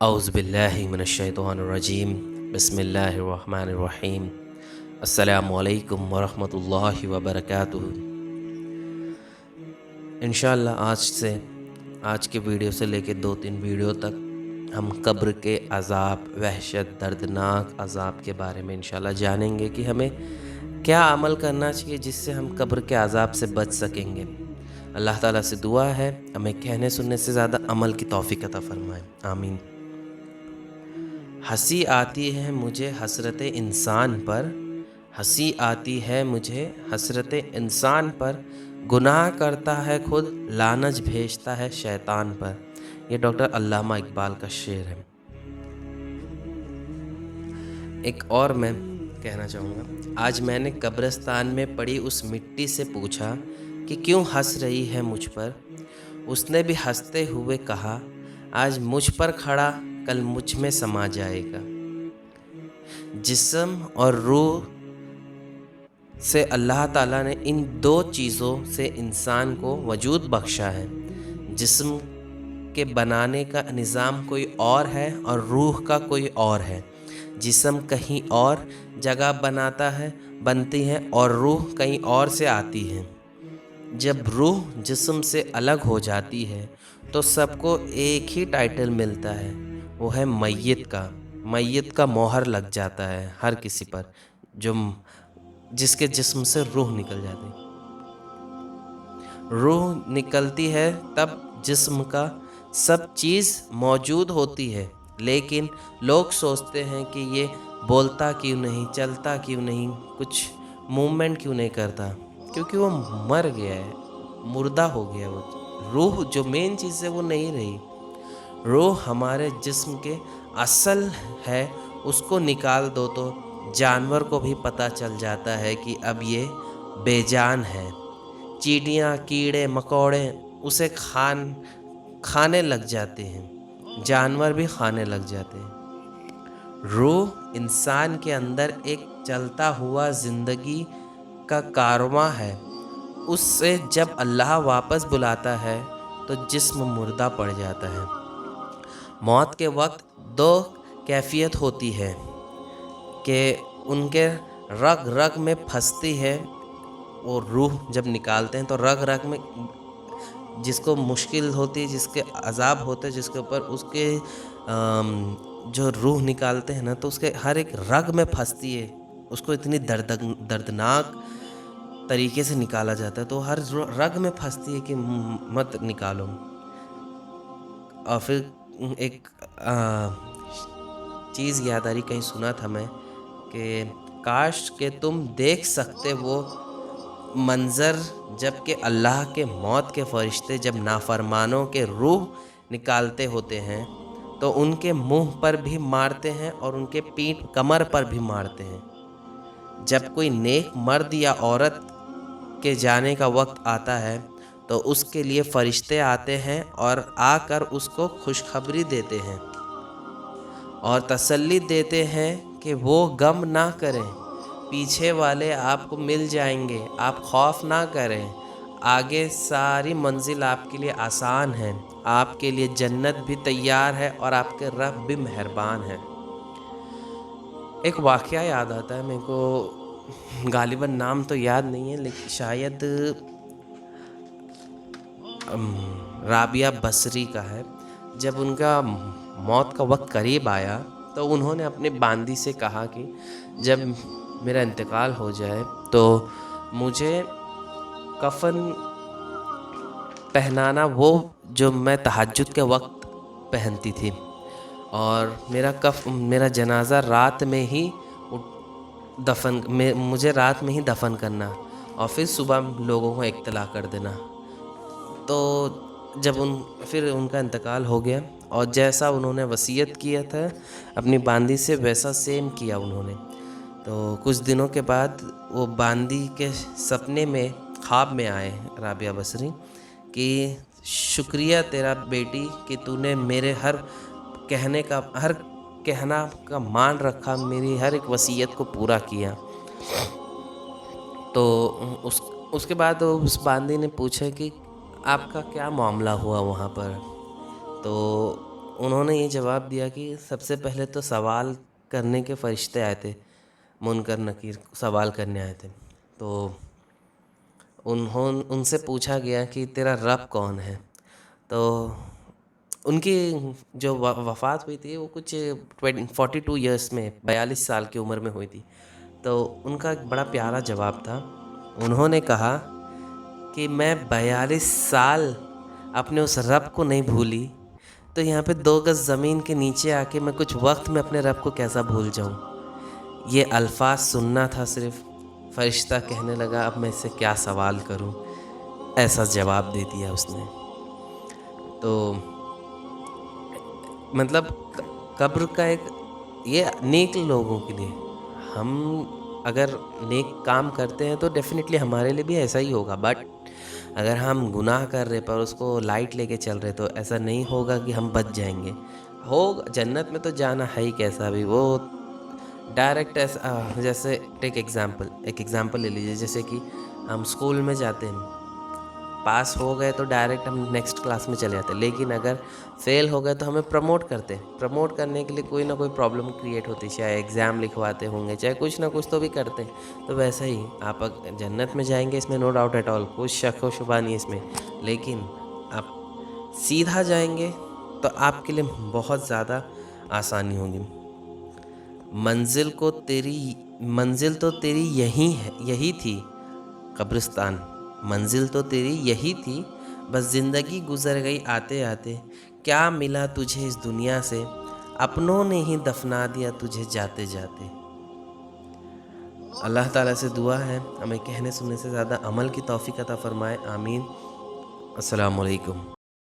اعوذ باللہ من الشیطان الرجیم بسم اللہ الرحمن الرحیم السلام علیکم ورحمۃ اللہ وبرکاتہ۔ انشاءاللہ آج کے ویڈیو سے لے کے 2-3 ویڈیو تک ہم قبر کے عذاب، وحشت، دردناک عذاب کے بارے میں انشاءاللہ جانیں گے کہ ہمیں کیا عمل کرنا چاہیے جس سے ہم قبر کے عذاب سے بچ سکیں گے۔ اللہ تعالیٰ سے دعا ہے ہمیں کہنے سننے سے زیادہ عمل کی توفیق عطا فرمائے، آمین۔ ہنسی آتی ہے مجھے حسرت انسان پر، ہنسی آتی ہے مجھے حسرت انسان پر، گناہ کرتا ہے خود لعنت بھیجتا ہے شیطان پر۔ یہ ڈاکٹر علامہ اقبال کا شعر ہے۔ ایک اور میں کہنا چاہوں گا، آج میں نے قبرستان میں پڑی اس مٹی سے پوچھا کہ کیوں ہنس رہی ہے مجھ پر؟ اس نے بھی ہنستے ہوئے کہا، آج مجھ پر کھڑا کل مجھ میں سما جائے گا۔ جسم اور روح سے اللہ تعالیٰ نے ان 2 چیزوں سے انسان کو وجود بخشا ہے۔ جسم کے بنانے کا نظام کوئی اور ہے اور روح کا کوئی اور ہے۔ جسم کہیں اور جگہ بنتی ہے اور روح کہیں اور سے آتی ہے۔ جب روح جسم سے الگ ہو جاتی ہے تو سب کو ایک ہی ٹائٹل ملتا ہے، وہ ہے میت کا۔ میت کا مہر لگ جاتا ہے ہر کسی پر جس کے جسم سے روح نکل جاتی ہے۔ روح نکلتی ہے تب جسم کا سب چیز موجود ہوتی ہے، لیکن لوگ سوچتے ہیں کہ یہ بولتا کیوں نہیں، چلتا کیوں نہیں، کچھ موومنٹ کیوں نہیں کرتا، کیونکہ وہ مر گیا ہے، مردہ ہو گیا۔ وہ روح جو مین چیز ہے وہ نہیں رہی۔ روح ہمارے جسم کے اصل ہے، اس کو نکال دو تو جانور کو بھی پتہ چل جاتا ہے کہ اب یہ بے جان ہے۔ چیٹیاں، کیڑے مکوڑے اسے کھانے لگ جاتے ہیں، جانور بھی کھانے لگ جاتے ہیں۔ روح انسان کے اندر ایک چلتا ہوا زندگی کا کارواں ہے۔ اس سے جب اللہ واپس بلاتا ہے تو جسم مردہ پڑ جاتا ہے۔ موت کے وقت 2 کیفیت ہوتی ہے کہ ان کے رگ رگ میں پھنستی ہے، اور روح جب نکالتے ہیں تو رگ رگ میں جس کو مشکل ہوتی ہے، جس کے عذاب ہوتے ہیں، جس کے اوپر اس کے جو روح نکالتے ہیں نا، تو اس کے ہر ایک رگ میں پھنستی ہے، اس کو اتنی دردناک طریقے سے نکالا جاتا ہے، تو ہر رگ میں پھنستی ہے کہ مت نکالو۔ اور پھر ایک چیز یاد آ رہی، کہیں سنا تھا میں کہ کاش کہ تم دیکھ سکتے وہ منظر جب کہ اللہ کے موت کے فرشتے جب نافرمانوں کے روح نکالتے ہوتے ہیں تو ان کے منہ پر بھی مارتے ہیں اور ان کے پیٹھ کمر پر بھی مارتے ہیں۔ جب کوئی نیک مرد یا عورت کے جانے کا وقت آتا ہے تو اس کے لیے فرشتے آتے ہیں اور آ کر اس کو خوشخبری دیتے ہیں اور تسلی دیتے ہیں کہ وہ غم نہ کریں، پیچھے والے آپ کو مل جائیں گے، آپ خوف نہ کریں، آگے ساری منزل آپ کے لیے آسان ہے، آپ کے لیے جنت بھی تیار ہے اور آپ کے رب بھی مہربان ہے۔ ایک واقعہ یاد آتا ہے میرے کو، غالباً نام تو یاد نہیں ہے، لیکن شاید رابعہ بصری کا ہے۔ جب ان کا موت کا وقت قریب آیا تو انہوں نے اپنے باندی سے کہا کہ جب میرا انتقال ہو جائے تو مجھے کفن پہنانا وہ جو میں تہجد کے وقت پہنتی تھی، اور میرا جنازہ رات میں ہی مجھے رات میں ہی دفن کرنا اور پھر صبح لوگوں کو اطلاع کر دینا۔ تو جب پھر ان کا انتقال ہو گیا اور جیسا انہوں نے وصیت کیا تھا اپنی باندی سے ویسا سیم کیا انہوں نے۔ تو کچھ دنوں کے بعد وہ باندی کے سپنے میں خواب میں آئے رابعہ بصری کہ شکریہ تیرا بیٹی کہ تو نے میرے ہر کہنا کا مان رکھا، میری ہر ایک وصیت کو پورا کیا۔ تو اس کے بعد اس باندی نے پوچھا کہ آپ کا کیا معاملہ ہوا وہاں پر؟ تو انہوں نے یہ جواب دیا کہ سب سے پہلے تو سوال کرنے کے فرشتے آئے تھے، منکر نکیر سوال کرنے آئے تھے، تو ان سے پوچھا گیا کہ تیرا رب کون ہے؟ تو ان کی جو وفات ہوئی تھی وہ کچھ 42 ایئرس میں، 42 سال کی عمر میں ہوئی تھی. تو ان کا ایک بڑا پیارا جواب تھا. انہوں نے کہا کہ میں 42 سال اپنے اس رب کو نہیں بھولی، تو یہاں پہ 2 گز زمین کے نیچے آ کے میں کچھ وقت میں اپنے رب کو کیسا بھول جاؤں. یہ الفاظ سننا تھا صرف. فرشتہ کہنے لگا اب میں اس سے کیا سوال کروں، ایسا جواب دے دیا اس نے. تو مطلب قبر کا ایک یہ نیک لوگوں کے لیے، ہم اگر نیک کام کرتے ہیں تو ڈیفینیٹلی ہمارے لیے بھی ایسا ہی ہوگا. بٹ اگر ہم گناہ کر رہے پر اس کو لائٹ لے کے چل رہے تو ایسا نہیں ہوگا کہ ہم بچ جائیں گے. جنت میں تو جانا ہے ہی کیسا بھی، وہ ڈائریکٹ ایسا. جیسے ایک ایگزامپل لے لیجیے، جیسے کہ ہم اسکول میں جاتے ہیں، پاس ہو گئے تو ڈائریکٹ ہم نیکسٹ کلاس میں چلے جاتے ہیں، لیکن اگر فیل ہو گئے تو ہمیں پروموٹ کرتے ہیں. پروموٹ کرنے کے لیے کوئی نہ کوئی پرابلم کریٹ ہوتی ہے، چاہے ایگزام لکھواتے ہوں گے، چاہے کچھ نہ کچھ تو بھی کرتے ہیں. تو ویسا ہی آپ جنت میں جائیں گے، اس میں نو ڈاؤٹ ایٹ آل، کچھ شک و شبہ نہیں اس میں. لیکن آپ سیدھا جائیں گے تو آپ کے لیے بہت زیادہ آسانی ہوگی. منزل تو تیری یہی تھی قبرستان، منزل تو تیری یہی تھی، بس زندگی گزر گئی آتے آتے. کیا ملا تجھے اس دنیا سے، اپنوں نے ہی دفنا دیا تجھے جاتے جاتے. اللہ تعالیٰ سے دعا ہے ہمیں کہنے سننے سے زیادہ عمل کی توفیق عطا فرمائے. آمین. السلام علیکم.